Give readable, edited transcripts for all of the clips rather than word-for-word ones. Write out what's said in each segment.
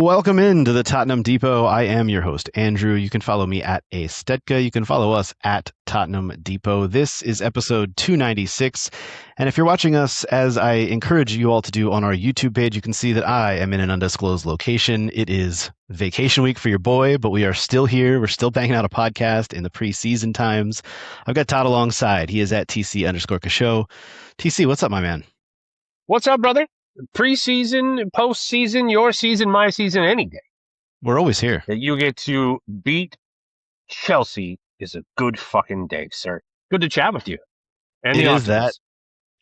Welcome into the Tottenham Depot. I am your host, Andrew. You can follow me at Astetka. You can follow us at Tottenham Depot. This is episode 296. And if you're watching us, as I encourage you all to do on our YouTube page, you can see that I am in an undisclosed location. It is vacation week for your boy, but we are still here. We're still banging out a podcast in the preseason times. I've got Todd alongside. He is at TC_Kasho. TC, what's up, my man? What's up, brother? Preseason, postseason, your season, my season, any day We're always here. that you get to beat Chelsea is a good fucking day, sir. Good to chat with you. And It the is octopus.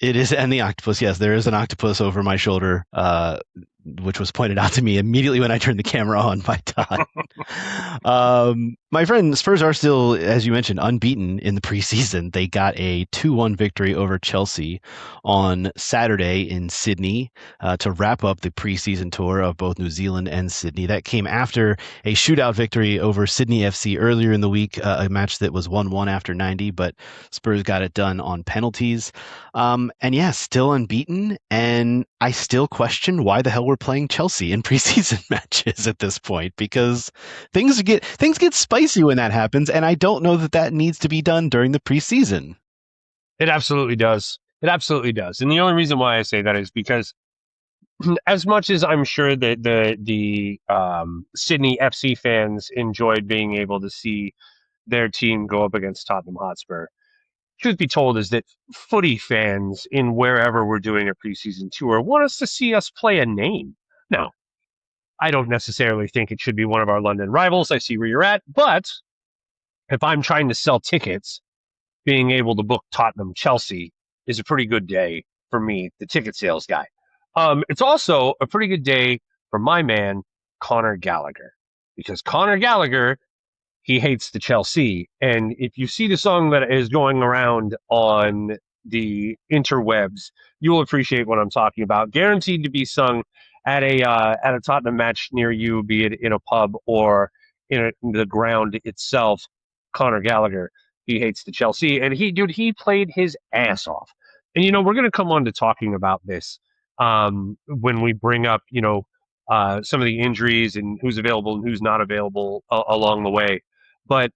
It is, and the octopus. Yes, there is an octopus over my shoulder, which was pointed out to me immediately when I turned the camera on by Todd. My friend, Spurs are still, as you mentioned, unbeaten in the preseason. They got a 2-1 victory over Chelsea on Saturday in Sydney to wrap up the preseason tour of both New Zealand and Sydney. That came after a shootout victory over Sydney FC earlier in the week, a match that was 1-1 after 90, but Spurs got it done on penalties. And yeah, still unbeaten. And I still question why the hell we're playing Chelsea in preseason matches at this point, because things get spicy when that happens. And I don't know that needs to be done during the preseason. It absolutely does. It absolutely does. And the only reason why I say that is because as much as I'm sure that the Sydney FC fans enjoyed being able to see their team go up against Tottenham Hotspur, truth be told is that footy fans in wherever we're doing a preseason tour want us to see us play a name. Now, I don't necessarily think it should be one of our London rivals. I see where you're at. But if I'm trying to sell tickets, being able to book Tottenham Chelsea is a pretty good day for me, the ticket sales guy. It's also a pretty good day for my man, Conor Gallagher, because Conor Gallagher, he hates the Chelsea. And if you see the song that is going around on the interwebs, you will appreciate what I'm talking about. Guaranteed to be sung at a Tottenham match near you, be it in a pub or in the ground itself. Conor Gallagher, he hates the Chelsea, and he played his ass off. And we're going to come on to talking about this when we bring up some of the injuries and who's available and who's not available along the way. But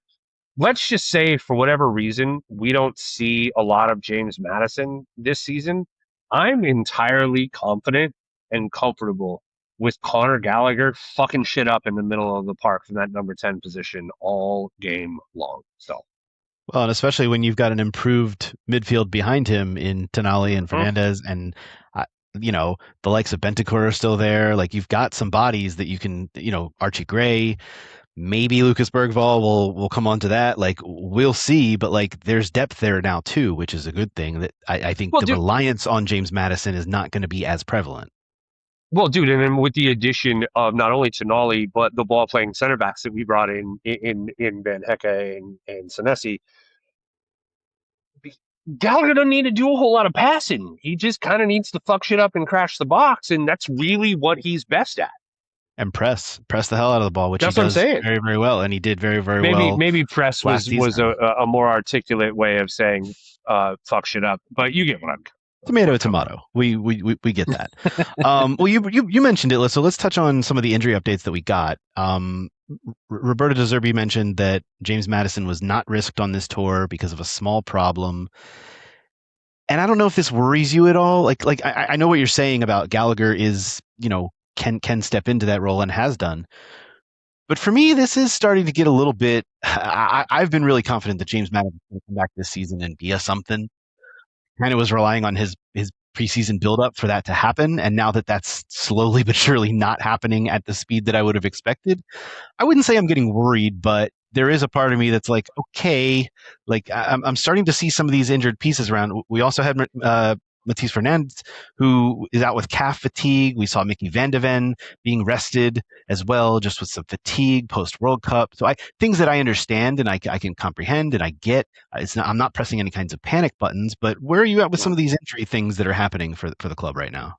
let's just say, for whatever reason, we don't see a lot of James Maddison this season. I'm entirely confident and comfortable with Conor Gallagher fucking shit up in the middle of the park from that number 10 position all game long. So, Well, and especially when you've got an improved midfield behind him in Tonali and Fernandez, and the likes of Bentancur are still there. Like, you've got some bodies that you can, Archie Gray, maybe Lucas Bergvall will come on to that. Like, we'll see, but like, there's depth there now too, which is a good thing. That I think reliance on James Maddison is not going to be as prevalent. Well, dude, and then with the addition of not only Tonali, but the ball-playing center backs that we brought in Van Hecke and Senesi, Gallagher doesn't need to do a whole lot of passing. He just kind of needs to fuck shit up and crash the box, and that's really what he's best at. And press the hell out of the ball, which that's he what does I'm saying. very, very well, and he did very, very well. Maybe press was a more articulate way of saying fuck shit up, but you get what I'm. Tomato. We get that. Well, you mentioned it, so let's touch on some of the injury updates that we got. Roberto De Zerbi mentioned that James Maddison was not risked on this tour because of a small problem. And I don't know if this worries you at all. Like I know what you're saying about Gallagher is, can step into that role and has done. But for me, this is starting to get a little bit. I've been really confident that James Maddison will come back this season and be a something. Kind of was relying on his preseason buildup for that to happen. And now that that's slowly but surely not happening at the speed that I would have expected, I wouldn't say I'm getting worried, but there is a part of me that's like, okay, like I'm starting to see some of these injured pieces around. We also had Matthijs Fernandes, who is out with calf fatigue. We saw Mickey van de Ven being rested as well, just with some fatigue post-World Cup. So things that I understand and I can comprehend and I get. I'm not pressing any kinds of panic buttons, but where are you at with some of these injury things that are happening for the club right now?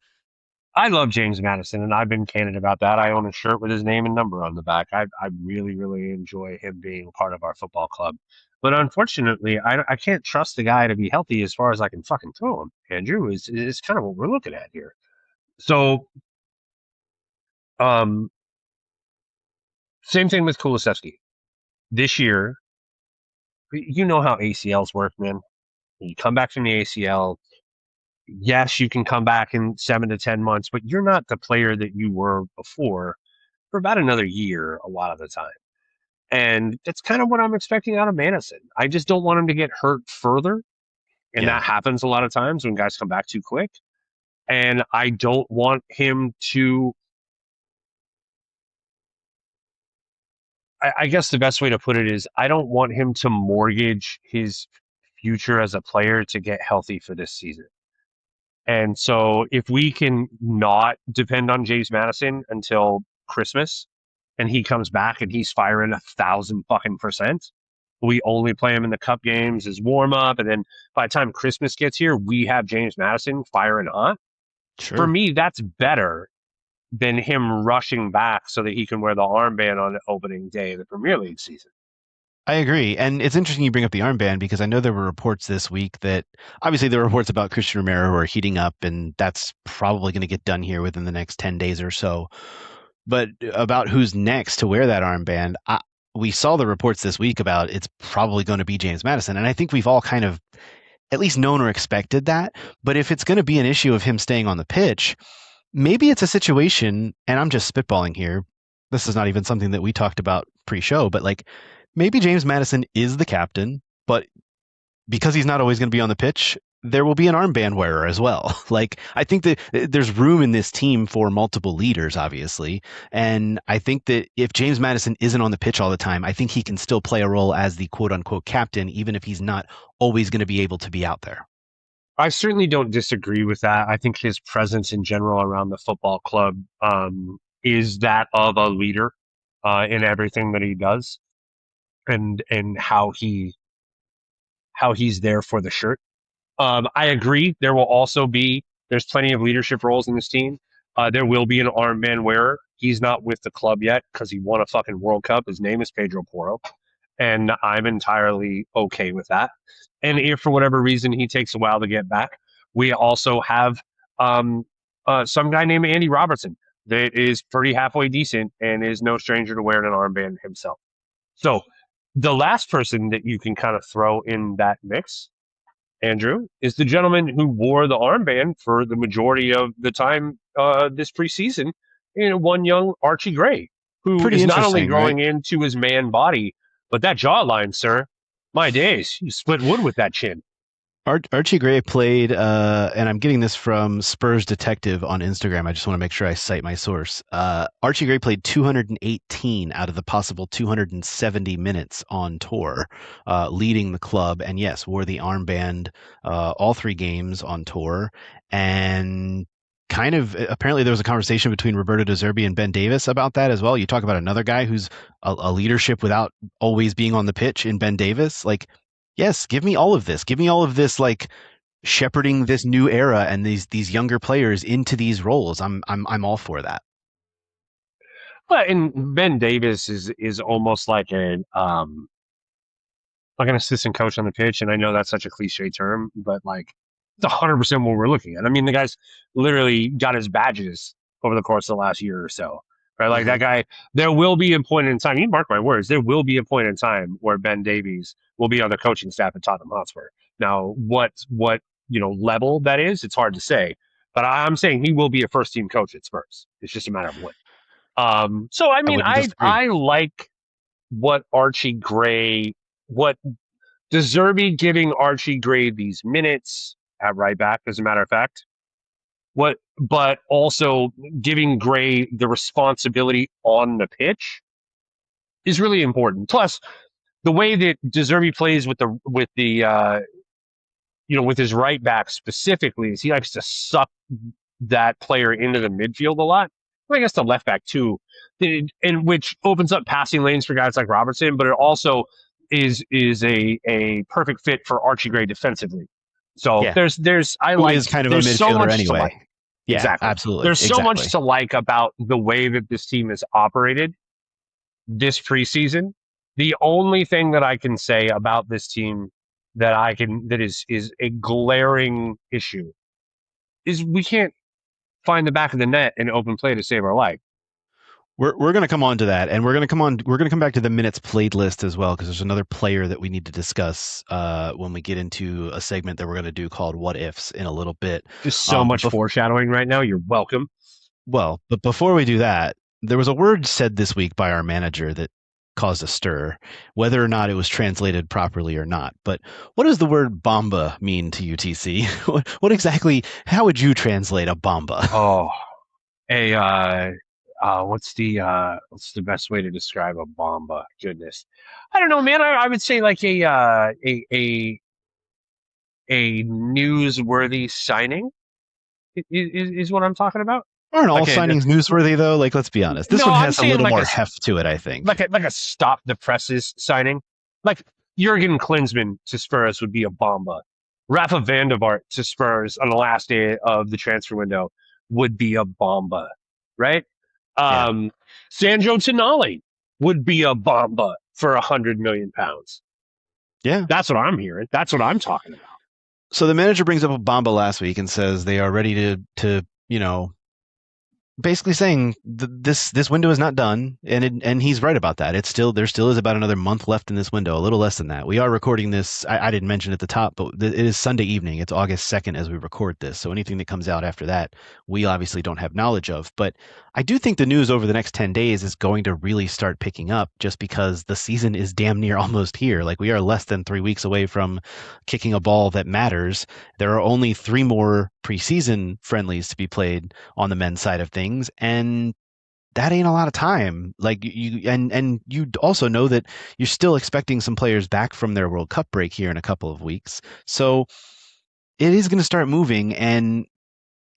I love James Maddison, and I've been candid about that. I own a shirt with his name and number on the back. I really, really enjoy him being part of our football club. But unfortunately, I can't trust the guy to be healthy as far as I can fucking throw him. Andrew is kind of what we're looking at here. So, Same thing with Kulisevsky. This year, you know how ACLs work, man. You come back from the ACL. Yes, you can come back in 7 to 10 months, but you're not the player that you were before for about another year a lot of the time. And that's kind of what I'm expecting out of Madison. I just don't want him to get hurt further. And Yeah. that happens a lot of times when guys come back too quick. And I don't want him to, I guess the best way to put it is I don't want him to mortgage his future as a player to get healthy for this season. And so if we can not depend on James Madison until Christmas and he comes back and he's firing 1,000% we only play him in the cup games as warm up. And then by the time Christmas gets here, we have James Madison firing hot. For Sure. me, that's better than him rushing back so that he can wear the armband on the opening day of the Premier League season. I agree. And it's interesting you bring up the armband because I know there were reports this week that obviously there were reports about Christian Romero who are heating up, and that's probably going to get done here within the next 10 days or so. But about who's next to wear that armband, we saw the reports this week about it's probably going to be James Madison. And I think we've all kind of at least known or expected that. But if it's going to be an issue of him staying on the pitch, maybe it's a situation, and I'm just spitballing here. This is not even something that we talked about pre-show, but like maybe James Madison is the captain, but because he's not always going to be on the pitch, there will be an armband wearer as well. Like I think that there's room in this team for multiple leaders, obviously, and I think that if James Madison isn't on the pitch all the time, I think he can still play a role as the quote unquote captain, even if he's not always going to be able to be out there. I certainly don't disagree with that. I think his presence in general around the football club is that of a leader in everything that he does, and how he's there for the shirt. I agree. There will also be there's plenty of leadership roles in this team. There will be an armband wearer. He's not with the club yet because he won a fucking World Cup. His name is Pedro Porro, and I'm entirely okay with that. And if for whatever reason he takes a while to get back, we also have some guy named Andy Robertson that is pretty halfway decent and is no stranger to wearing an armband himself. So the last person that you can kind of throw in that mix, Andrew, is the gentleman who wore the armband for the majority of the time this preseason, one young Archie Gray, who Pretty is not only interesting, right? growing into his man body, but that jawline, sir. My days, you split wood with that chin. Archie Gray played, and I'm getting this from Spurs Detective on Instagram. I just want to make sure I cite my source. Archie Gray played 218 out of the possible 270 minutes on tour, leading the club, and yes, wore the armband all three games on tour. And kind of apparently there was a conversation between Roberto De Zerbi and Ben Davis about that as well. You talk about another guy who's a leadership without always being on the pitch in Ben Davis, like. Yes, give me all of this. Give me all of this, like shepherding this new era and these younger players into these roles. I'm all for that. But and Ben Davis is almost like an assistant coach on the pitch, and I know that's such a cliche term, but like it's 100% what we're looking at. I mean, the guy's literally got his badges over the course of the last year or so, right? Like Mm-hmm. that guy, there will be a point in time. You mark my words, there will be a point in time where Ben Davies will be on the coaching staff at Tottenham Hotspur. Now, what level that is, it's hard to say, but I'm saying he will be a first team coach at Spurs. It's just a matter of when. So I I mean, wouldn't disagree. I like what Archie Gray, what De Zerbi giving Archie Gray these minutes at right back, as a matter of fact. But also giving Gray the responsibility on the pitch is really important. Plus, the way that De Zerbi plays with his right back specifically is he likes to suck that player into the midfield a lot. I guess the left back too, and which opens up passing lanes for guys like Robertson, but it also is a perfect fit for Archie Gray defensively. So Yeah, who is kind of a there's so midfielder much to anyway. like. Yeah, Exactly. absolutely, There's so much exactly. to like about the way that this team is operated this preseason. The only thing that I can say about this team that is a glaring issue is we can't find the back of the net and open play to save our life. We're going to come on to that, and we're going to come back to the minutes played list as well, because there's another player that we need to discuss when we get into a segment that we're going to do called "What Ifs" in a little bit. Just so much But foreshadowing right now. You're welcome. but before we do that, there was a word said this week by our manager that caused a stir, whether or not it was translated properly or not. But what does the word "bomba" mean to UTC? What exactly? How would you translate a bomba? Oh, a what's the best way to describe a bomba? Goodness, I don't know, man. I would say like a newsworthy signing is what I'm talking about. Aren't all Like signings newsworthy though? Like, let's be honest. This no, one I'm has a saying little more heft to it, I think. like a stop the presses signing. Like Jurgen Klinsmann to Spurs would be a bomba. Rafa van der Vaart to Spurs on the last day of the transfer window would be a bomba, right? Yeah. Um, Sandro Tonali would be a bomba for £100 million. Yeah. That's what I'm hearing. That's what I'm talking about. So the manager brings up a Bomba last week and says they are ready to basically saying this window is not done, and he's right about that. It's still there still is about another month left in this window, a little less than that. We are recording this. I didn't mention at the top, but it is Sunday evening. It's August 2nd as we record this. So anything that comes out after that, we obviously don't have knowledge of. But I do think the news over the next 10 days is going to really start picking up, just because the season is damn near almost here. Like, we are less than 3 weeks away from kicking a ball that matters. There are only 3 more preseason friendlies to be played on the men's side of things, and that ain't a lot of time. Like, and you also know that you're still expecting some players back from their World Cup break here in a couple of weeks. So it is going to start moving, and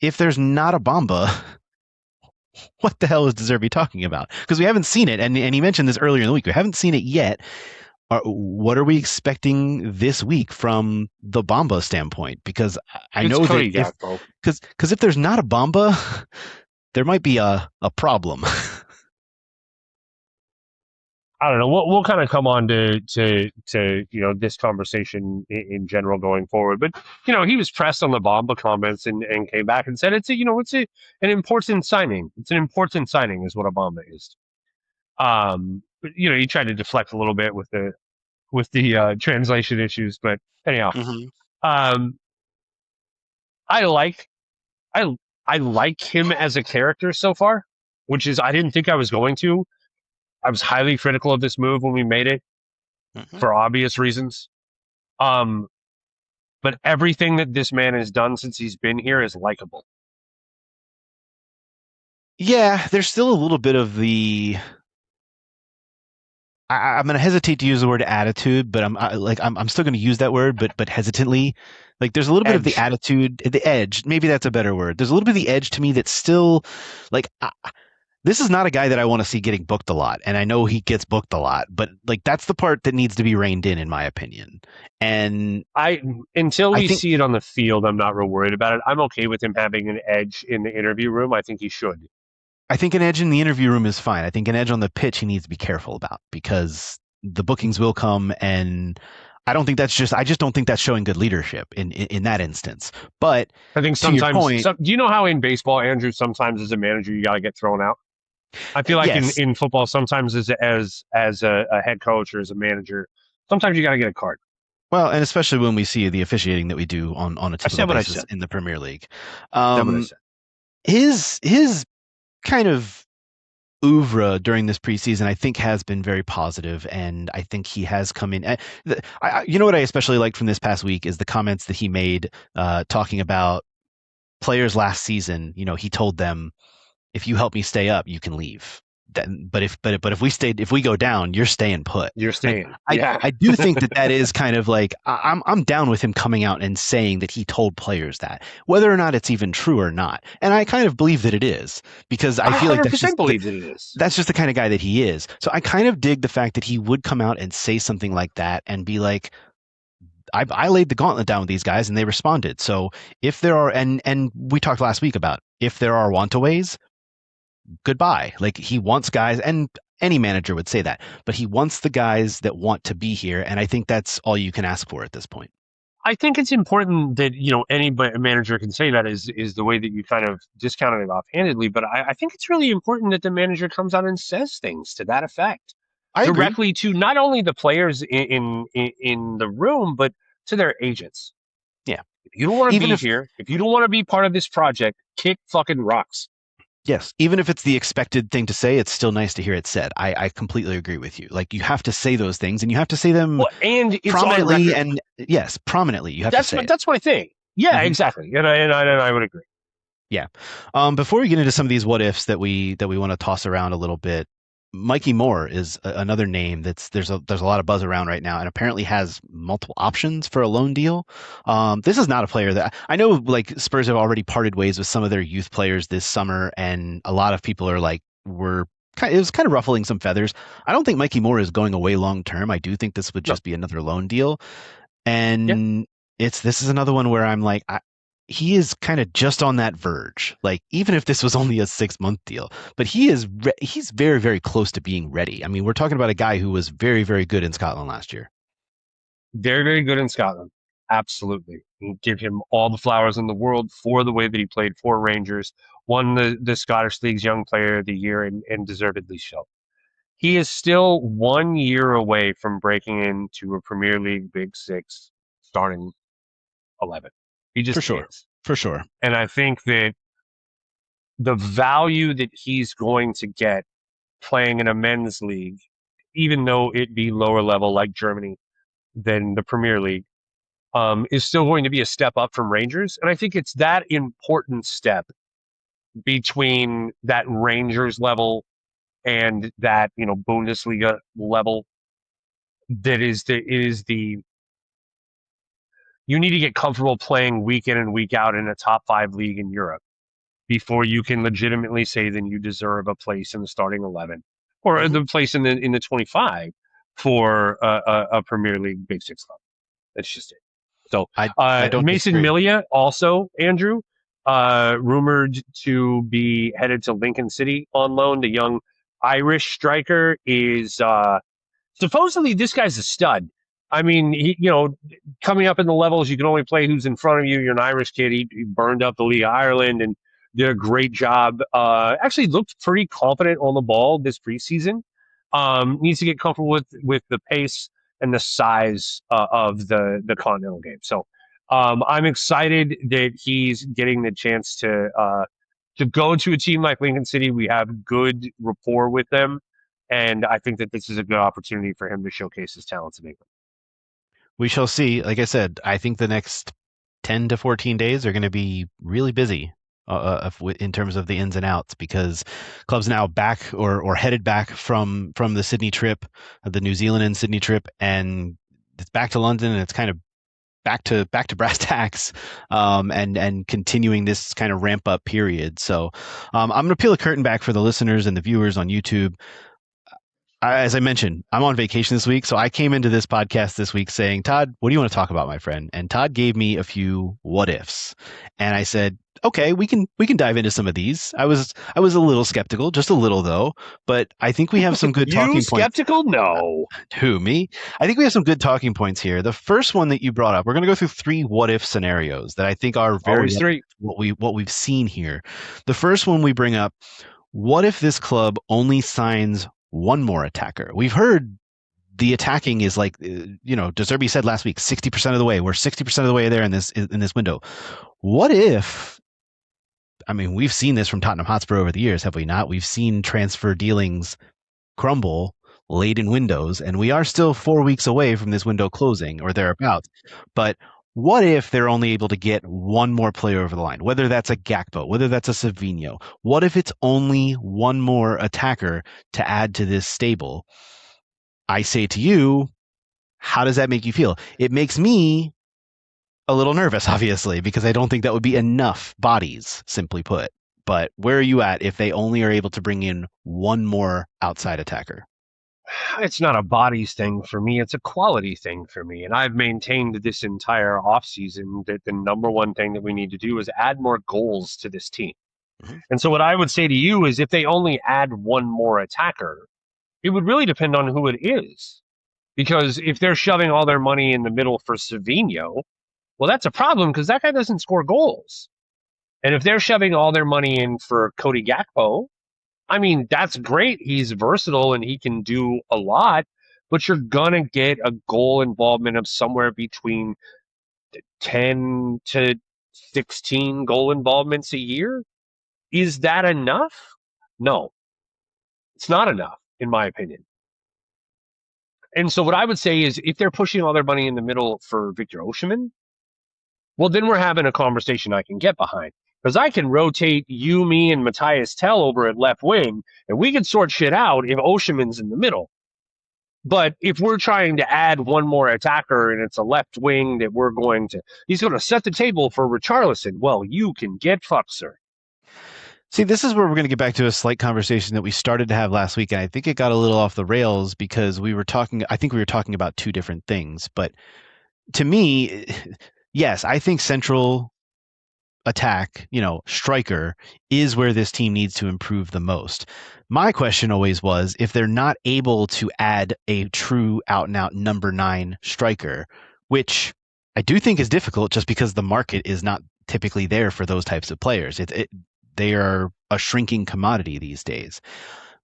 if there's not a Bomba, what the hell is De Zerbi talking about? Because we haven't seen it, and he mentioned this earlier in the week. We haven't seen it yet. What are we expecting this week from the Bomba standpoint? Because I know Cody that bro. if there's not a Bomba, there might be a problem. I don't know. We'll kind of come on to this conversation in general going forward. But he was pressed on the Bomba comments and came back and said an important signing. It's an important signing is what a Bomba is. But he tried to deflect a little bit with the translation issues. But anyhow, Mm-hmm. um, I like I I like him as a character so far, which is I didn't think I was going to. I was highly critical of this move when we made it Mm-hmm. for obvious reasons. Um, but everything that this man has done since he's been here is likable. Yeah, there's still a little bit of the. I'm going to hesitate to use the word attitude, but I'm still going to use that word, but hesitantly. Like, there's a little bit of the Edge. attitude, the edge. Maybe that's a better word. There's a little bit of the edge to me that's still like. This is not a guy that I want to see getting booked a lot, and I know he gets booked a lot, but like, that's the part that needs to be reined in my opinion. And Until I we think see it on the field, I'm not real worried about it. I'm okay with him having an edge in the interview room. I think he should. an edge in the interview room is fine. I think an edge on the pitch he needs to be careful about, because the bookings will come, and I just don't think that's showing good leadership in that instance. But I think to your sometimes. point, Do you know how in baseball, Andrew, sometimes as a manager you got to get thrown out? I feel like yes. in football, sometimes as a head coach or as a manager, sometimes you got to get a card. Well, and especially when we see the officiating that we do on a I typical said what I basis said. in the Premier League. Said what I Um, said. his kind of oeuvre during this preseason, I think, has been very positive, and I think he has come in. You know what I especially liked from this past week is the comments that he made, talking about players last season. He told them, if you help me stay up, you can leave. If we go down, you're staying put. You're Like, staying. I Yeah. I do think that is kind of like, I'm down with him coming out and saying that he told players that, whether or not it's even true or not. And I kind of believe that it is, because I I feel like 100% believe that it is. that's just the kind of guy that he is. So I kind of dig the fact that he would come out and say something like that and be like, I laid the gauntlet down with these guys and they responded. So if there are, and we talked last week about, if there are wantaways, goodbye. Like, he wants guys, and any manager would say that, but he wants the guys that want to be here, and I think that's all you can ask for at this point. I think it's important that any manager can say that is the way that you kind of discounted it offhandedly. But I think it's really important that the manager comes out and says things to that effect I agree. directly to not only the players in the room, but to their agents. Yeah. If you don't want to Even be if here, if you don't want to be part of this project, kick fucking rocks. Yes, even if it's the expected thing to say, it's still nice to hear it said. I completely agree with you. Like you have to say those things, and you have to say them Well, and it's on prominently, record. and yes, prominently. You have to That's say my it. that's my thing. Yeah, Hmm. exactly. And I would agree. Yeah. Before we get into some of these what ifs that we want to toss around a little bit, Mikey Moore is another name that's there's a lot of buzz around right now, and apparently has multiple options for a loan deal. This is not a player that I know. Like Spurs have already parted ways with some of their youth players this summer, and a lot of people are like, it was kind of ruffling some feathers. I don't think Mikey Moore is going away long term. I do think this would No, just be another loan deal. yeah, And this is another one where I'm like, he is kind of just on that verge. Like even if this was only a 6 month deal, but he's very very close to being ready. I mean, we're talking about a guy who was very very good in Scotland last year. very very good in Scotland. Absolutely, and give him all the flowers in the world for the way that he played for Rangers. Won the Scottish League's Young Player of the Year and deservedly so. He is still 1 year away from breaking into a Premier League Big Six starting 11. He For just sure, is. for sure. And I think that the value that he's going to get playing in a men's league, even though it be lower level like Germany than the Premier League, is still going to be a step up from Rangers. And I think it's that important step between that Rangers level and that, Bundesliga level that is the you need to get comfortable playing week in and week out in a top five league in Europe before you can legitimately say then you deserve a place in the starting 11 or Hmm. the place in the 25 for a Premier League Big Six club. That's just it. So I don't Mason disagree. Milia also, Andrew, rumored to be headed to Lincoln City on loan. The young Irish striker is supposedly this guy's a stud. I mean, coming up in the levels, you can only play who's in front of you. You're an Irish kid. He burned up the League of Ireland and did a great job. Actually looked pretty confident on the ball this preseason. Needs to get comfortable with the pace and the size of the continental game. So I'm excited that he's getting the chance to go to a team like Lincoln City. We have good rapport with them, and I think that this is a good opportunity for him to showcase his talents in England. We shall see. Like I said, I think the next 10 to 14 days are going to be really busy in terms of the ins and outs because clubs now back or headed back from the Sydney trip, the New Zealand and Sydney trip, and it's back to London and it's kind of back to brass tacks, and continuing this kind of ramp up period. So I'm going to peel a curtain back for the listeners and the viewers on YouTube. As I mentioned, I'm on vacation this week, so I came into this podcast this week saying, "Todd, what do you want to talk about, my friend?" And Todd gave me a few what ifs, and I said, "Okay, we can dive into some of these." I was a little skeptical, just a little though, but I think we have some good You talking points. skeptical? No. Who, me? I think we have some good talking points here. The first one that you brought up, we're going to go through three what if scenarios that I think are very Always three. what we've seen here. The first one we bring up, what if this club only signs one more attacker? We've heard the attacking is like, De Zerbi said last week, 60% of the way. We're 60% of the way there in this window. What if? I mean, we've seen this from Tottenham Hotspur over the years, have we not? We've seen transfer dealings crumble late in windows, and we are still 4 weeks away from this window closing or thereabouts. But what if they're only able to get one more player over the line? Whether that's a Gakpo, whether that's a Savinho. What if it's only one more attacker to add to this stable? I say to you, how does that make you feel? It makes me a little nervous, obviously, because I don't think that would be enough bodies, simply put. But where are you at if they only are able to bring in one more outside attacker? It's not a bodies thing for me. It's a quality thing for me. And I've maintained this entire offseason that the number one thing that we need to do is add more goals to this team. Mhm. And so what I would say to you is if they only add one more attacker, it would really depend on who it is. Because if they're shoving all their money in the middle for Savinho, Well, that's a problem because that guy doesn't score goals. And if they're shoving all their money in for Cody Gakpo, I mean, that's great. He's versatile and he can do a lot, but you're going to get a goal involvement of somewhere between 10 to 16 goal involvements a year. Is that enough? No, it's not enough, in my opinion. And so what I would say is if they're pushing all their money in the middle for Victor Osimhen, well, then we're having a conversation I can get behind. Because I can rotate you, me, and Matthias Tell over at left wing, and we can sort shit out if Osimhen's in the middle. But if we're trying to add one more attacker and it's a left wing that he's going to set the table for Richarlison, well, you can get fucked, sir. See, this is where we're going to get back to a slight conversation that we started to have last week, and I think it got a little off the rails because I think we were talking about two different things. But to me, yes, I think central attack, striker is where this team needs to improve the most. My question always was if they're not able to add a true out and out number 9 striker, which I do think is difficult just because the market is not typically there for those types of players. They are a shrinking commodity these days.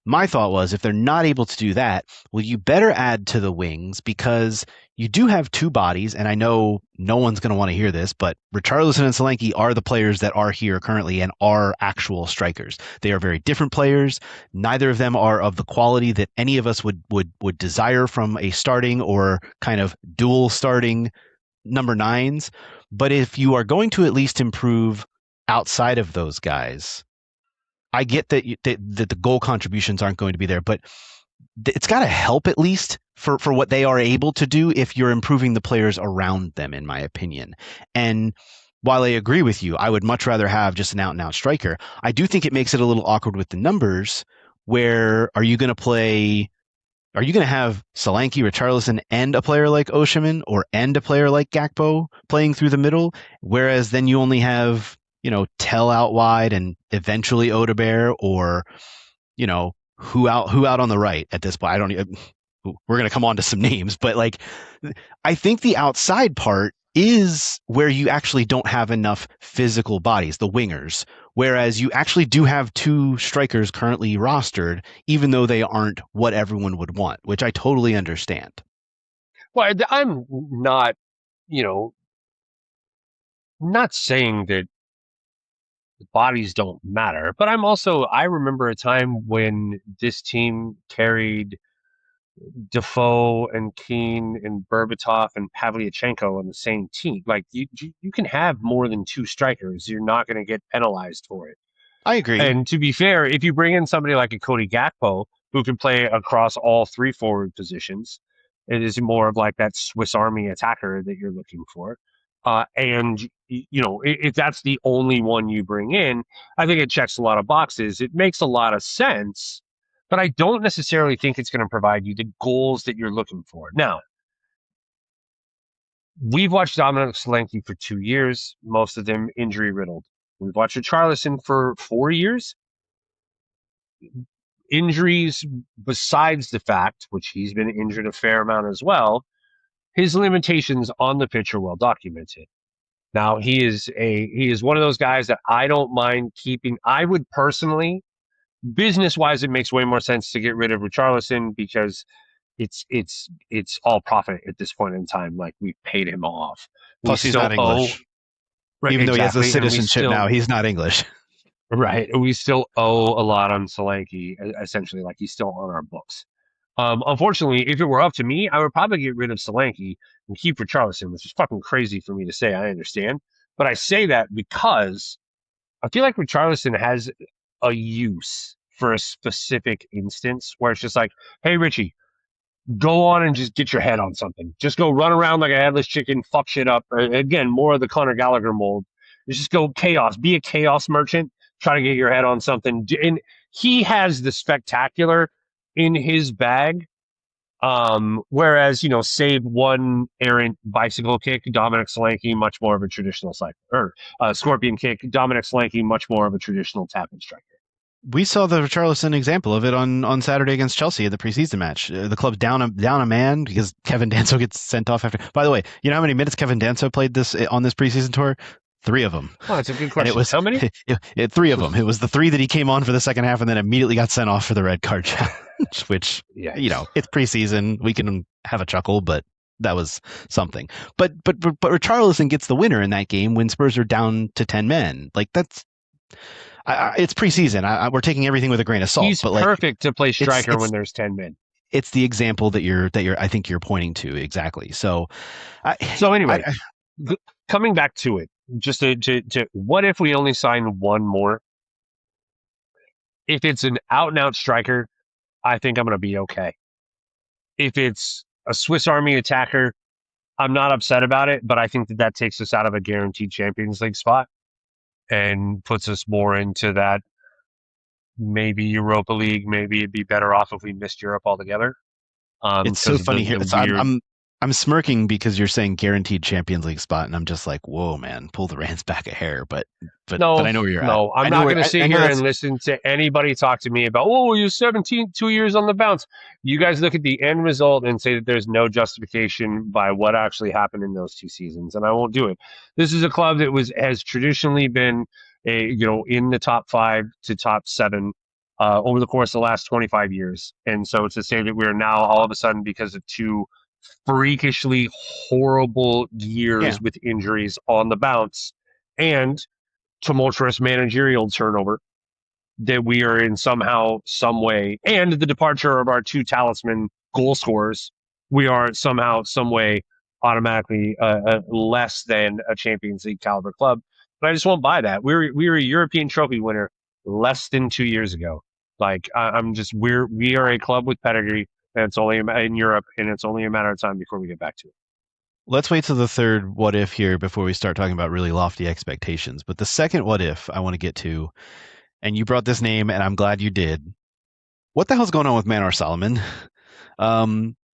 My thought was if they're not able to do that, well, you better add to the wings because you do have two bodies, and I know no one's going to want to hear this, but Richarlison and Solanke are the players that are here currently and are actual strikers. They are very different players. Neither of them are of the quality that any of us would desire from a starting or kind of dual starting number 9s. But if you are going to at least improve outside of those guys, I get that the goal contributions aren't going to be there, but it's got to help at least for what they are able to do if you're improving the players around them, in my opinion. And while I agree with you, I would much rather have just an out and out striker. I do think it makes it a little awkward with the numbers. Where are you going to play? Are you going to have Solanke, Richarlison, and a player like Osimhen and a player like Gakpo playing through the middle? Whereas then you only have Tell out wide and eventually Odebear, or who out on the right at this point. I don't. We're going to come on to some names, but like I think the outside part is where you actually don't have enough physical bodies, the wingers, whereas you actually do have two strikers currently rostered, even though they aren't what everyone would want, which I totally understand. Well, I'm not, not saying that bodies don't matter, but I remember a time when this team carried Defoe and Keane and Berbatov and Pavlyuchenko on the same team. Like you can have more than two strikers. You're not going to get penalized for it. I agree. And to be fair, if you bring in somebody like a Cody Gakpo who can play across all three forward positions, it is more of like that Swiss Army attacker that you're looking for. And if that's the only one you bring in, I think it checks a lot of boxes. It makes a lot of sense, but I don't necessarily think it's going to provide you the goals that you're looking for. Now, we've watched Dominic Solanke for 2 years, most of them injury riddled. We've watched Richarlison for 4 years. Injuries, besides the fact, which he's been injured a fair amount as well, his limitations on the pitch are well documented. Now he is one of those guys that I don't mind keeping. I would personally, business wise, it makes way more sense to get rid of Richarlison because it's all profit at this point in time. Like we've paid him off. We Plus, he's not English. Right, Even though he has a exactly, citizenship now, he's not English. Right. We still owe a lot on Solanke, essentially, like he's still on our books. Unfortunately, if it were up to me, I would probably get rid of Solanke and keep Richarlison, which is fucking crazy for me to say. I understand. But I say that because I feel like Richarlison has a use for a specific instance where it's just like, hey, Richie, go on and just get your head on something. Just go run around like a headless chicken, fuck shit up. Again, more of the Conor Gallagher mold. Just go chaos. Be a chaos merchant. Try to get your head on something. And he has the spectacular in his bag. Whereas, save one errant bicycle kick, Dominic Solanke, much more of a traditional cycle. Or scorpion kick, Dominic Solanke, much more of a traditional tap and striker. We saw the Richarlison example of it on Saturday against Chelsea at the preseason match. The club's down a man because Kevin Danso gets sent off after. By the way, you know how many minutes Kevin Danso played this on this preseason tour? Three of them, Oh, that's a good and it question. was How many? three of them. It was the three that he came on for the second half and then immediately got sent off for the red card challenge. Which Yikes. it's preseason. We can have a chuckle, but that was something. But Richarlison gets the winner in that game when Spurs are down to 10 men. Like that's it's preseason. We're taking everything with a grain of salt, He's but like perfect to play it's striker when it's there's 10 men. it's the example that you're I think you're pointing to exactly. So, I, So anyway, I coming back to it, just to what if we only sign one more? If it's an out and out striker, I think I'm going to be okay. If it's a Swiss Army attacker, I'm not upset about it, but I think that takes us out of a guaranteed Champions League spot and puts us more into that maybe Europa League. Maybe it'd be better off if we missed Europe altogether it's so because of funny here. the So weird. I'm smirking because you're saying guaranteed Champions League spot, and I'm just like, whoa, man, pull the reins back a hair. But No, I know where you're at. no, I'm I know not where going to sit I know here that's and listen to anybody talk to me about, oh, you're 17, 2 years on the bounce. You guys look at the end result and say that there's no justification by what actually happened in those 2 seasons, and I won't do it. This is a club that has traditionally been in the top 5 to top 7 over the course of the last 25 years, and so to say that we're now all of a sudden because of two freakishly horrible yeah. years with injuries on the bounce and tumultuous managerial turnover that we are in somehow, some way, and the departure of our two talisman goal scorers, we are somehow, some way automatically less than a Champions League caliber club. But I just won't buy that. We were a European trophy winner less than 2 years ago. Like I'm just we are a club with pedigree, and it's only in Europe, and it's only a matter of time before we get back to it. Let's wait till the third what if here before we start talking about really lofty expectations. But the second what if I want to get to, and you brought this name, and I'm glad you did. What the hell's going on with Manor Solomon?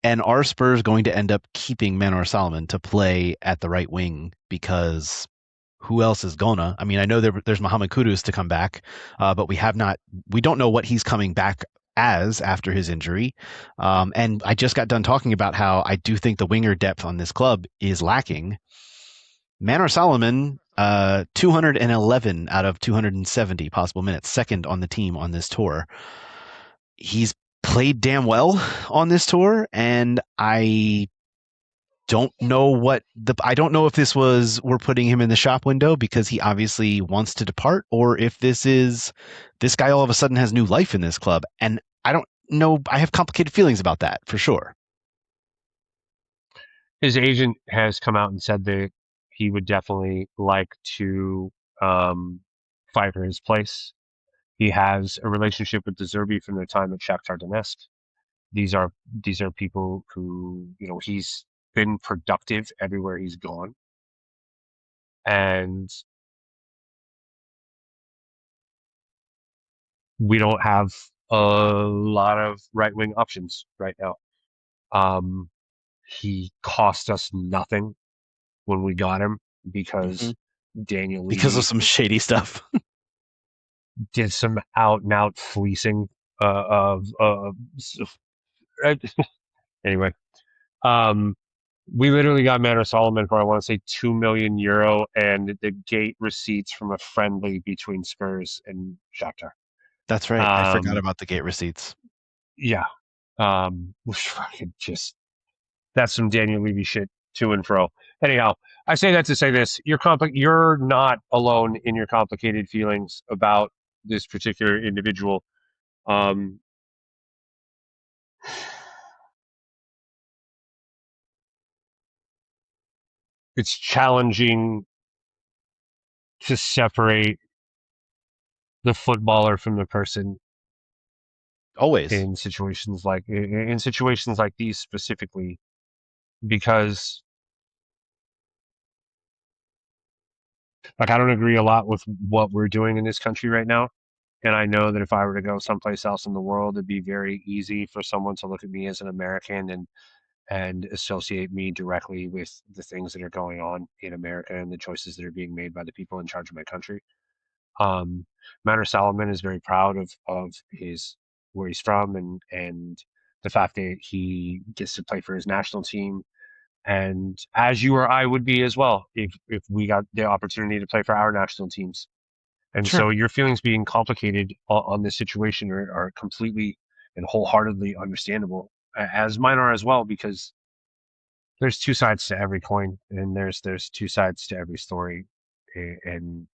And are Spurs going to end up keeping Manor Solomon to play at the right wing? Because who else is gonna? I mean, I know there's Mohamed Kudus to come back, but we don't know what he's coming back as after his injury. And I just got done talking about how I do think the winger depth on this club is lacking. Manor Solomon, 211 out of 270 possible minutes, second on the team on this tour. He's played damn well on this tour, and I don't know if this was we're putting him in the shop window because he obviously wants to depart, or if this guy all of a sudden has new life in this club. And I don't know. I have complicated feelings about that for sure. His agent has come out and said that he would definitely like to um, fight for his place. He has a relationship with De Zerbi from their time at Shakhtar Donetsk. These are these are people who he's been productive everywhere he's gone, and we don't have a lot of right wing options right now. Um, he cost us nothing when we got him Mm-hmm. because Daniel Because of Levy some shady stuff. did some out and out fleecing of anyway. Um, we literally got Manor Solomon for I want to say €2 million and the gate receipts from a friendly between Spurs and Shakhtar. That's right. I forgot Um, about the gate receipts. yeah, which fucking just that's some Daniel Levy shit to and fro. Anyhow, I say that to say this: you're not alone in your complicated feelings about this particular individual. Um, it's challenging to separate the footballer from the person Always. in situations like these specifically because like I don't agree a lot with what we're doing in this country right now, and I know that if I were to go someplace else in the world it'd be very easy for someone to look at me as an American and associate me directly with the things that are going on in America and the choices that are being made by the people in charge of my country. um Manor Salomon is very proud of his where he's from and the fact that he gets to play for his national team. And as you or I would be as well if we got the opportunity to play for our national teams. And Sure. so your feelings being complicated on this situation are completely and wholeheartedly understandable, as mine are as well, because there's two sides to every coin, and there's two sides to every story, and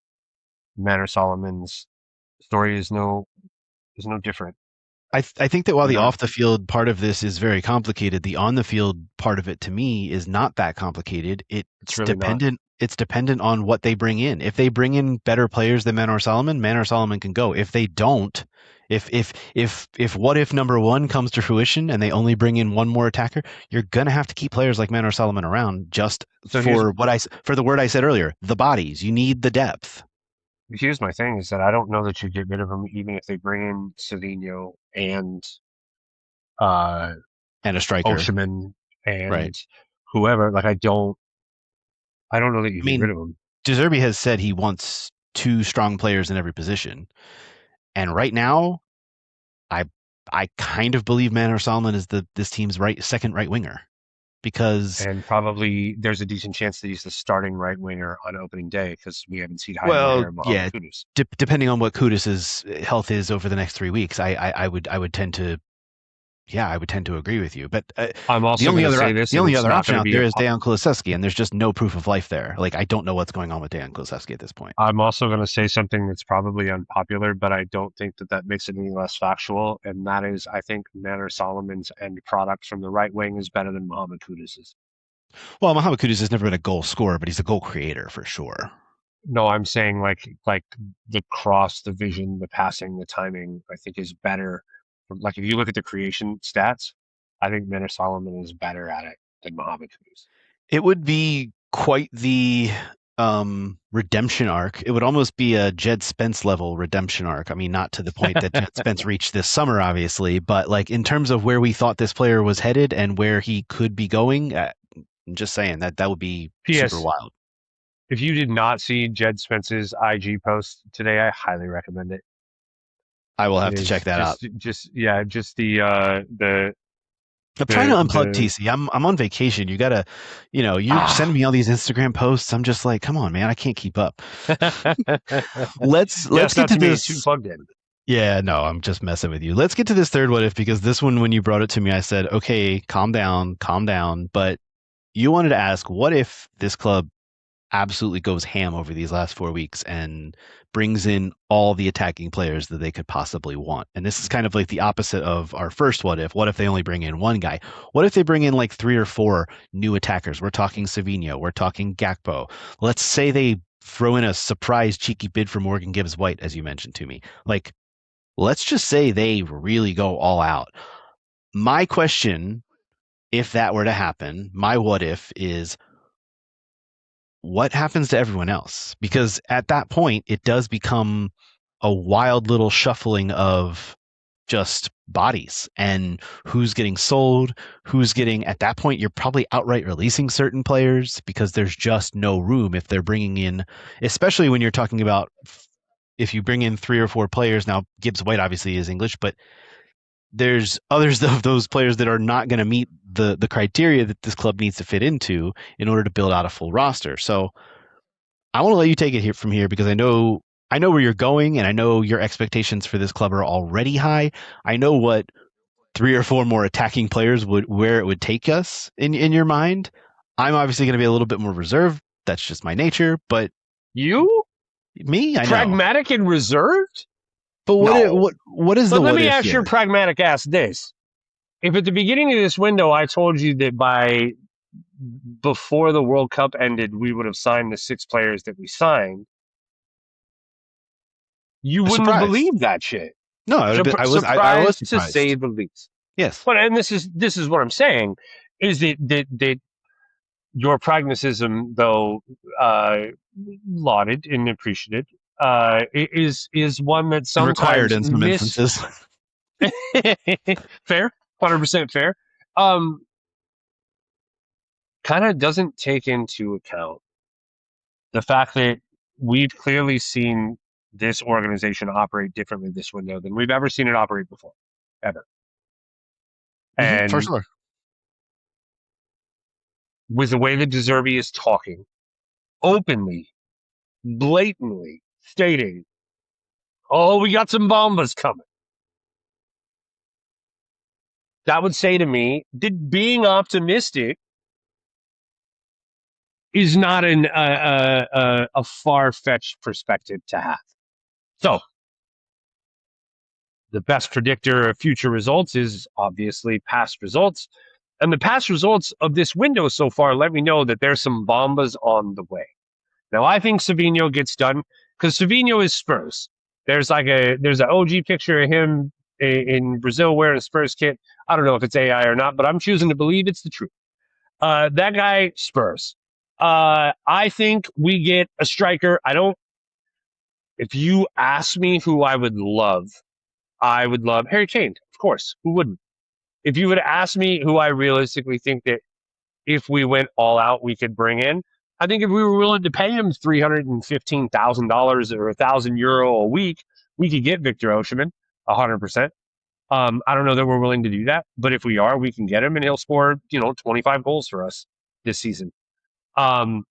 Manor Solomon's story is no different. I think that while the Nor off the field part of this is very complicated, the on the field part of it to me is not that complicated. it's It's really not. dependent. It's dependent on what they bring in. If they bring in better players than Manor Solomon can go. If they don't, if what if number one comes to fruition and they only bring in one more attacker, you're gonna have to keep players like Manor Solomon around just So here's for the word I said earlier, the bodies. You need the depth here's my thing is that I don't know that you get rid of him even if they bring in Cedinho and uh and a striker, Oshiman right? and whoever. Like I don't know that you I get rid mean, of him. De Zerbi has said he wants two strong players in every position. And right now, I I kind of believe Manor Solomon is this team's second right winger because And probably there's a decent chance that he's the starting right winger on opening day because we haven't seen hide nor well, hair of Mohamed yeah, Kudus. depending on what Kudus's health is over the next 3 weeks, I would tend to I would tend to agree with you. But I'm also going to say this, the and only it's other not option going to out be there a. is Dejan Kulusevski, and there's just no proof of life there. Like I don't know what's going on with Dejan Kulusevski at this point. I'm also going to say something that's probably unpopular, but I don't think that that makes it any less factual, and that is I think Manor Solomon's end product from the right wing is better than Mohamed Kudus's. Well, Mohamed Kudus has never been a goal scorer, but he's a goal creator for sure. No, I'm saying like the cross, the vision, the passing, the timing. I think is better. Like if you look at the creation stats, I think Manor Solomon is better at it than Mohamed Kudus. It would be quite the redemption arc. It would almost be a Jed Spence level redemption arc. I mean, not to the point that Jed Spence reached this summer, obviously, but like in terms of where we thought this player was headed and where he could be going, I'm just saying that would be super P.S. wild. If you did not see Jed Spence's IG post today, I highly recommend it. I will It have to check is that out. just yeah, just I'm trying to unplug the TC. I'm on vacation. You gotta, you're sending ah me all these Instagram posts. I'm just like, come on, man, I can't keep up. Let's yes, get not to to me too this. plugged in. Yeah, no, I'm just messing with you. Let's get to this third what if because this one, when you brought it to me, I said, okay, calm down, calm down. But you wanted to ask, what if this club absolutely goes ham over these last 4 weeks and brings in all the attacking players that they could possibly want? And this is kind of like the opposite of our first what if. What if they only bring in one guy? What if they bring in like three or four new attackers? We're talking Savinho, we're talking Gakpo. Let's say they throw in a surprise cheeky bid for Morgan Gibbs White, as you mentioned to me. Like, let's just say they really go all out. My question, if that were to happen, my what if is what happens to everyone else? Because at that point, it does become a wild little shuffling of just bodies and who's getting sold, who's getting, at that point, you're probably outright releasing certain players because there's just no room if they're bringing in, especially when you're talking about if you bring in three or four players. Now, Gibbs White obviously is English, but there's others of those players that are not going to meet the criteria that this club needs to fit into in order to build out a full roster. So I want to let you take it here from here because I know where you're going and I know your expectations for this club are already high. I know what three or four more attacking players would where it would take us in your mind. I'm obviously going to be a little bit more reserved. That's just my nature, but You me, I know. pragmatic and reserved? But No. what is the But let what me if ask your here? pragmatic ass this. If at the beginning of this window I told you that by before the World Cup ended we would have signed the six players that we signed, you wouldn't have Surprised. believed that shit. No, I was Surprised to say surprised. the least. Yes. But and this is what I'm saying is that your pragmatism, though lauded and appreciated, is one that And required sometimes in some instances. fair, 100% fair. Um, Kind of doesn't take into account the fact that we've clearly seen this organization operate differently this window than we've ever seen it operate before, ever. For And sure. with the way that De Zerbi is talking, openly, blatantly stating, "Oh, we got some bombas coming." That would say to me that being optimistic is not a far fetched perspective to have. So, the best predictor of future results is obviously past results. And the past results of this window so far let me know that there's some bombas on the way. Now, I think Savinho gets done because Savinho is Spurs. There's an OG picture of him in Brazil wearing a Spurs kit. I don't know if it's AI or not, but I'm choosing to believe it's the truth. That guy, Spurs. I think we get a striker. I don't. If you ask me who I would love Harry Kane. Of course, who wouldn't? If you would ask me who I realistically think that if we went all out, we could bring in. I think if we were willing to pay him $315,000 or €1,000 a week, we could get Victor Osimhen 100%. I don't know that we're willing to do that, but if we are, we can get him and he'll score, 25 goals for us this season. But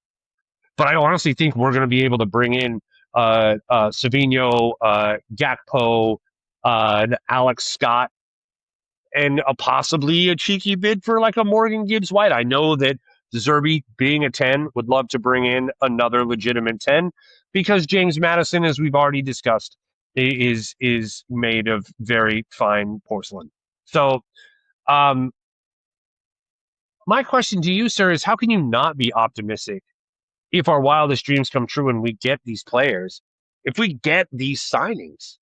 I honestly think we're going to be able to bring in Savinho, Gakpo, Alex Scott, and possibly a cheeky bid for like a Morgan Gibbs White. I know that De Zerbi, being a 10, would love to bring in another legitimate 10 because James Madison, as we've already discussed, is made of very fine porcelain. So, my question to you, sir, is how can you not be optimistic if our wildest dreams come true and we get these players? If we get these signings,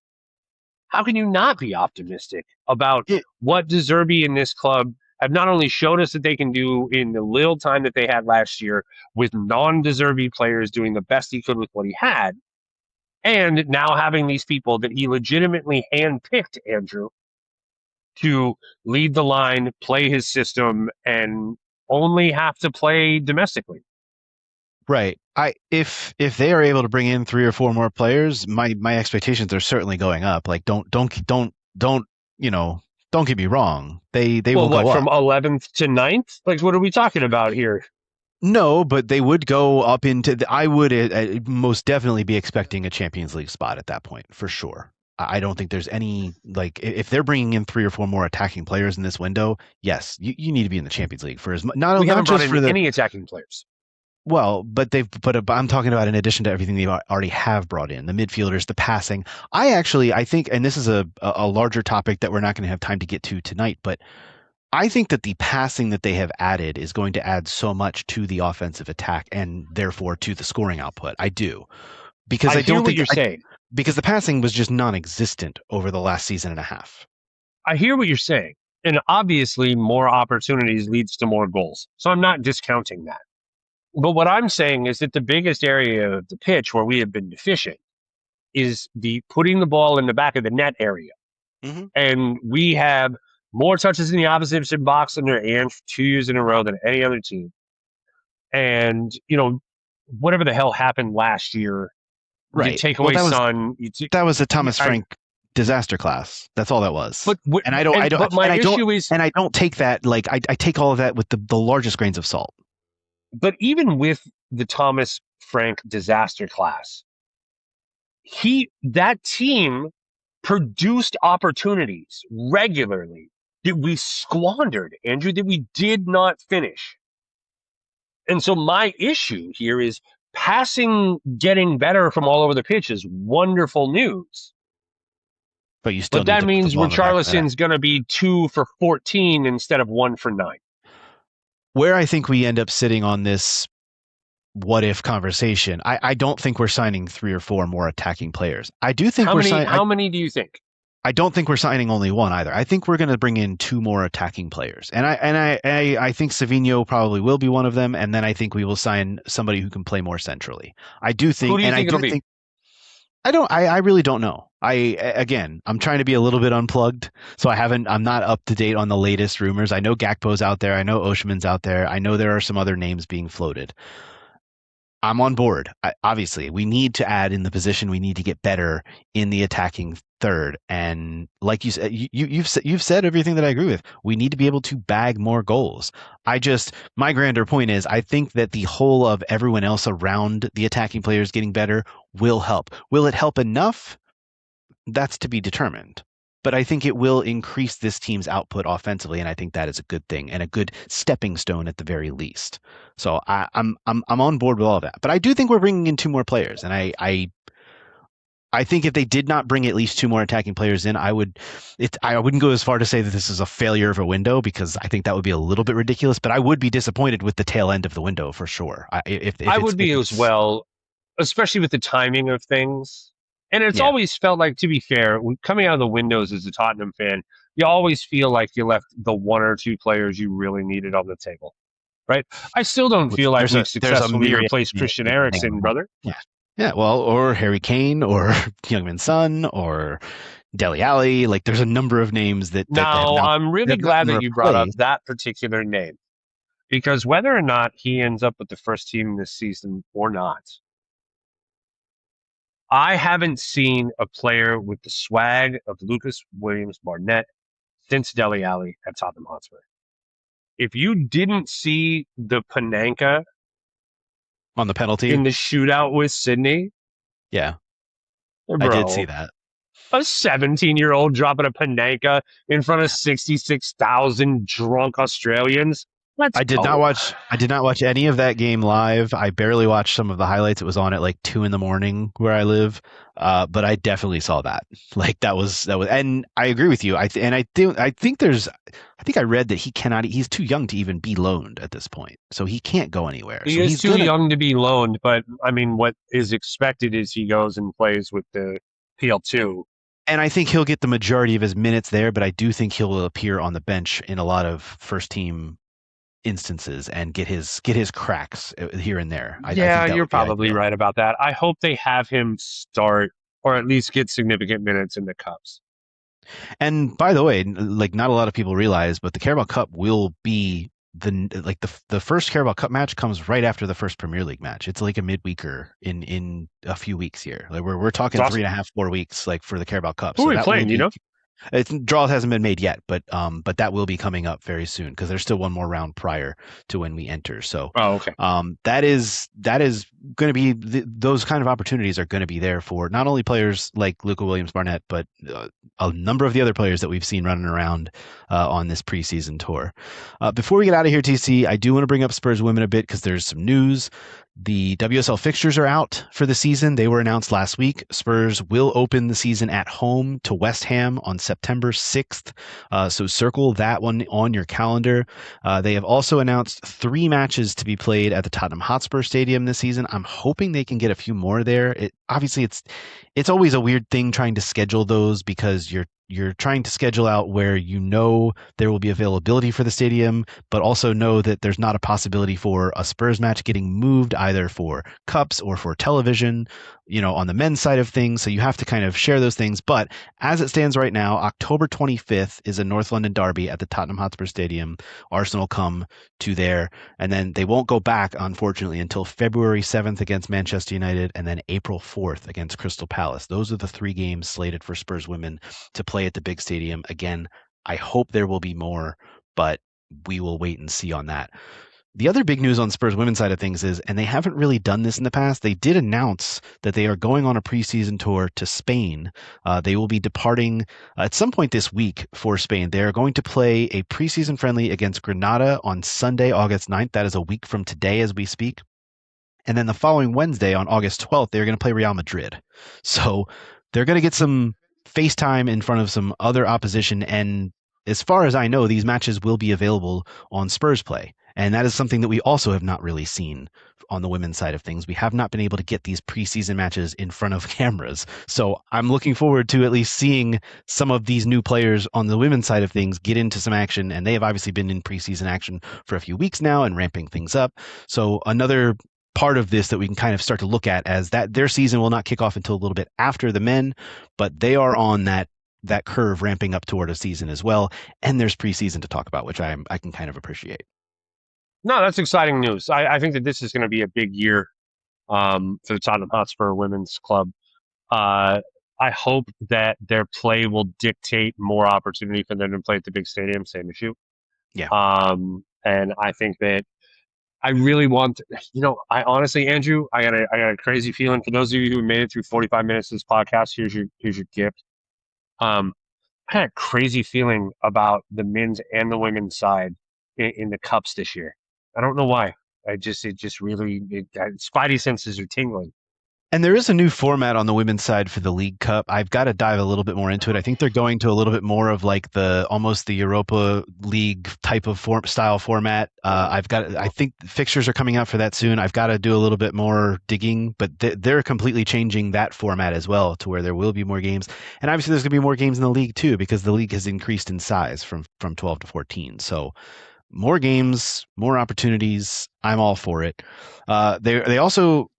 how can you not be optimistic about It, what De Zerbi and this club have not only showed us that they can do in the little time that they had last year with non-De Zerbi players doing the best he could with what he had, and now having these people that he legitimately handpicked, Andrew, to lead the line, play his system, and only have to play domestically. right. If they are able to bring in 3 or 4 more players, my expectations are certainly going up. Like don't don't get me wrong. They Well, will what, go from up. 11th to 9th? Like, what are we talking about here? No, but they would go up into I would most definitely be expecting a Champions League spot at that point for sure. I don't think there's any like if they're bringing in 3 or 4 more attacking players in this window, yes, you need to be in the Champions League for as We not haven't brought just in for the any attacking players. well, but I'm talking about in addition to everything they already have brought in, the midfielders, the passing. I think, and this is a larger topic that we're not going to have time to get to tonight, but I think that the passing that they have added is going to add so much to the offensive attack and therefore to the scoring output. I do because I I hear don't what think you're saying. because the passing was just non-existent over the last season and a half. I hear what you're saying. And obviously, more opportunities leads to more goals. So I'm not discounting that. But what I'm saying is that the biggest area of the pitch where we have been deficient is the putting the ball in the back of the net area. Mm-hmm. And we have more touches in the opposition box under Ant 2 years in a row than any other team. And, whatever the hell happened last year, you Right. take Well, away Son. that was a Thomas I, Frank disaster class. That's all that was. but And but my issue is, and I don't take that like I take all of that with the largest grains of salt. but even with the Thomas Frank disaster class, that team produced opportunities regularly that we squandered, Andrew, that we did not finish. And so my issue here is passing getting better from all over the pitch is wonderful news. But you still But need that to put the means ball in the back of the net. Richarlison's going to be 2 for 14 instead of 1 for 9. Where I think we end up sitting on this what if conversation, I don't think we're signing 3 or 4 more attacking players. I do think How we're many? signing. How many do you think? I don't think we're signing only one either. I think we're going to bring in 2 more attacking players, and I think Savinho probably will be one of them, and then I think we will sign somebody who can play more centrally. I do Who think, do you and I think it'll do be? think I really don't know. Again, I'm trying to be a little bit unplugged, so I'm not up to date on the latest rumors. I know Gakpo's out there. I know Osimhen's out there. I know there are some other names being floated. I'm on board. Obviously, we need to add in the position. We need to get better in the attacking third. And like you said, you've said everything that I agree with. We need to be able to bag more goals. My grander point is, I think that the whole of everyone else around the attacking players getting better will help. Will it help enough? That's to be determined. But I think it will increase this team's output offensively, and I think that is a good thing and a good stepping stone at the very least. So I'm on board with all of that. But I do think we're bringing in two more players, and I think if they did not bring at least two more attacking players in, I wouldn't go as far to say that this is a failure of a window because I think that would be a little bit ridiculous. But I would be disappointed with the tail end of the window for sure. I would If be as it's well, especially with the timing of things. And it's yeah. always felt like, to be fair, coming out of the windows as a Tottenham fan, you always feel like you left the one or two players you really needed on the table, right? I still don't Which feel like there's we've a successfully myriad replaced of Christian names Eriksen, on that. brother. Yeah. Yeah, well, or Harry Kane or Youngman Son or Dele Alli. Like there's a number of names that Now, I'm really have not glad been that you brought up replaced. that particular name because whether or not he ends up with the first team this season or not, I haven't seen a player with the swag of Lucas Williams Barnett since Dele Alli at Tottenham Hotspur. If you didn't see the Panenka On the in penalty. the shootout with Sydney, Yeah, I did see bro, that. a 17-year-old dropping a Panenka in front of 66,000 drunk Australians, let's go. I did not watch any of that game live. I barely watched some of the highlights. It was on at like 2 in the morning where I live. But I definitely saw that. Like that was, and I agree with you. I think I read that he cannot. He's too young to even be loaned at this point, so he can't go anywhere. He So is he's too gonna. young to be loaned, but I mean, what is expected is he goes and plays with the PL2. And I think he'll get the majority of his minutes there, but I do think he'll appear on the bench in a lot of first team instances and get his cracks here and there. I Yeah, think that you're would be probably ideal. right about that. I hope they have him start or at least get significant minutes in the cups. And by the way, like not a lot of people realize, but the Carabao Cup will be the first Carabao Cup match comes right after the first Premier League match. It's like a midweeker in a few weeks here. Like we're It's talking three awesome. and a half, 4 weeks like for the Carabao Cup. Who So are we that will playing? Do you be know? draw hasn't been made yet, but that will be coming up very soon because there's still one more round prior to when we enter. So Oh, okay. that is going to be those kind of opportunities are going to be there for not only players like Luca Williams Barnett, but a number of the other players that we've seen running around on this preseason tour. Before we get out of here, TC, I do want to bring up Spurs women a bit because there's some news. The WSL fixtures are out for the season. They were announced last week. Spurs will open the season at home to West Ham on September 6th. So circle that one on your calendar. They have also announced 3 matches to be played at the Tottenham Hotspur Stadium this season. I'm hoping they can get a few more there. Obviously it's always a weird thing trying to schedule those because you're trying to schedule out where you know there will be availability for the stadium, but also know that there's not a possibility for a Spurs match getting moved either for cups or for television, on the men's side of things. So you have to kind of share those things. But as it stands right now, October 25th is a North London derby at the Tottenham Hotspur Stadium. Arsenal come to there, and then they won't go back, unfortunately, until February 7th against Manchester United and then April 4th against Crystal Palace. Those are the 3 games slated for Spurs women to play at the big stadium. Again, I hope there will be more, but we will wait and see on that. The other big news on Spurs women's side of things is, and they haven't really done this in the past, they did announce that they are going on a preseason tour to Spain. They will be departing at some point this week for Spain. They are going to play a preseason friendly against Granada on Sunday, August 9th. That is a week from today as we speak. And then the following Wednesday on August 12th, they're going to play Real Madrid. So they're going to get some FaceTime in front of some other opposition. And as far as I know, these matches will be available on Spurs Play. And that is something that we also have not really seen on the women's side of things. We have not been able to get these preseason matches in front of cameras. So I'm looking forward to at least seeing some of these new players on the women's side of things get into some action. And they have obviously been in preseason action for a few weeks now and ramping things up. So another part of this that we can kind of start to look at as that their season will not kick off until a little bit after the men, but they are on that curve ramping up toward a season as well. And there's preseason to talk about, which I can kind of appreciate. No, that's exciting news. I think that this is going to be a big year for the Tottenham Hotspur Women's Club. Uh, I hope that their play will dictate more opportunity for them to play at the big stadium. Same issue. Yeah. And I think that I really want, I honestly, Andrew, I got a crazy feeling for those of you who made it through 45 minutes of this podcast. Here's your gift. Um, I had a crazy feeling about the men's and the women's side in the cups this year. I don't know why. It just really, spidey senses are tingling. And there is a new format on the women's side for the League Cup. I've got to dive a little bit more into it. I think they're going to a little bit more of like the almost the Europa League type of style format. I think fixtures are coming out for that soon. I've got to do a little bit more digging, but they're completely changing that format as well to where there will be more games. And obviously there's going to be more games in the league too, because the league has increased in size from 12 to 14. So more games, more opportunities. I'm all for it. They also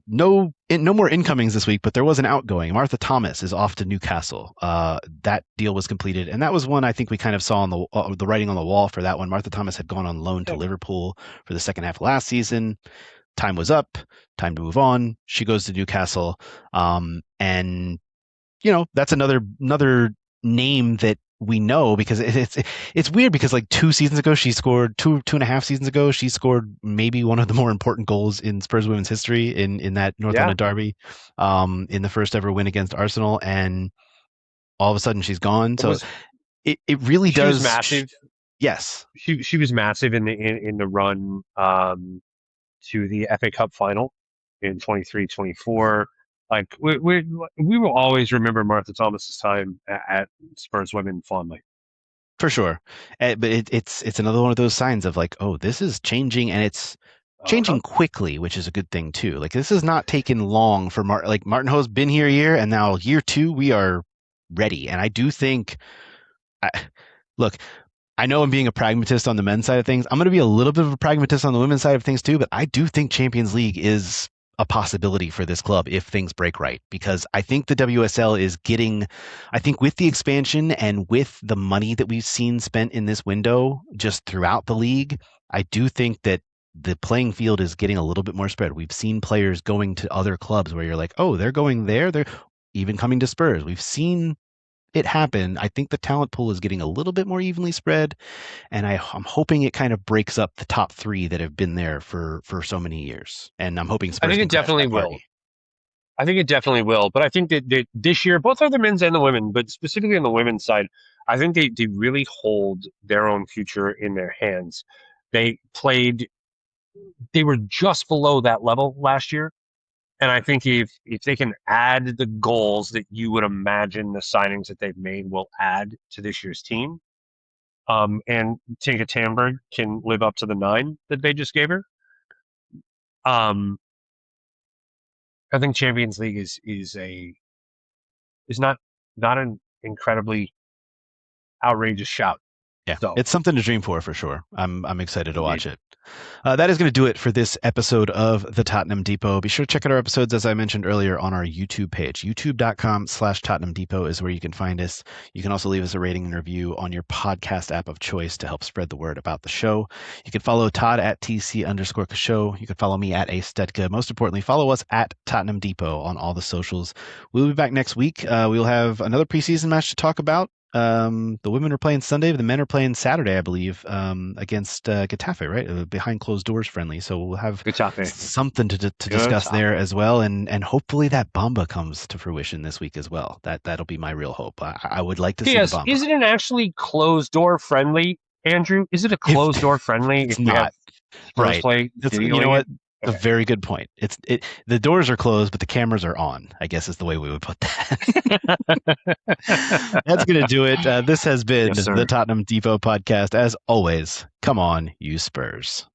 no more incomings this week, but there was an outgoing. Martha Thomas is off to Newcastle. That deal was completed, and that was one I think we kind of saw on the writing on the wall for that one. Martha Thomas had gone on loan to Liverpool for the second half of last season. Time was up. Time to move on. She goes to Newcastle, and that's another name that we know because it's weird because like 2 seasons ago she scored 2.5 seasons ago she scored maybe one of the more important goals in Spurs women's history in that North London derby, in the first ever win against Arsenal, and all of a sudden she's gone. So it really She was does. massive. Yes, She was massive in the run to the FA Cup final in 23-24. Like we will always remember Martha Thomas's time at Spurs women fondly. for sure. But it's another one of those signs of like, oh, this is changing, and it's changing quickly, which is a good thing too. Like this has not taken long for Martin Ho's been here a year, and now year 2 we are ready. And I do think, look, I know I'm being a pragmatist on the men's side of things. I'm going to be a little bit of a pragmatist on the women's side of things too, but I do think Champions League is a possibility for this club if things break right, because I think the WSL is getting, I think with the expansion and with the money that we've seen spent in this window just throughout the league, I do think that the playing field is getting a little bit more spread. We've seen players going to other clubs where you're like, oh, they're going there. They're even coming to Spurs. We've seen it happen. I think the talent pool is getting a little bit more evenly spread, and I'm hoping it kind of breaks up the top 3 that have been there for so many years. And I'm hoping I Spurs think can it crash definitely that will. party. I think it definitely will. But I think that this year, both are the men's and the women, but specifically on the women's side, I think they really hold their own future in their hands. They were just below that level last year. And I think if they can add the goals that you would imagine the signings that they've made will add to this year's team, and Tinka Tamberg can live up to the 9 that they just gave her, um, I think Champions League is not an incredibly outrageous shout. Yeah, So it's something to dream for sure. I'm excited to indeed. watch it. That is going to do it for this episode of the Tottenham Depot. Be sure to check out our episodes, as I mentioned earlier, on our YouTube page. YouTube.com/Tottenham Depot is where you can find us. You can also leave us a rating and review on your podcast app of choice to help spread the word about the show. You can follow Todd at TC_show. You can follow me at Ace Stetka. Most importantly, follow us at Tottenham Depot on all the socials. We'll be back next week. We'll have another preseason match to talk about. The women are playing Sunday, the men are playing Saturday, I believe, against Getafe, right? Behind closed doors friendly. So we'll have something to discuss there as well, and hopefully that Bomba comes to fruition this week as well. That'll be my real hope. I would like to see the Bomba. Is it an actually closed door friendly, Andrew? Is it a closed door friendly? It's not. Right. You know what? It's a very good point. The doors are closed, but the cameras are on, I guess is the way we would put that. That's going to do it. This has been the Tottenham Depot podcast. As always, come on, you Spurs.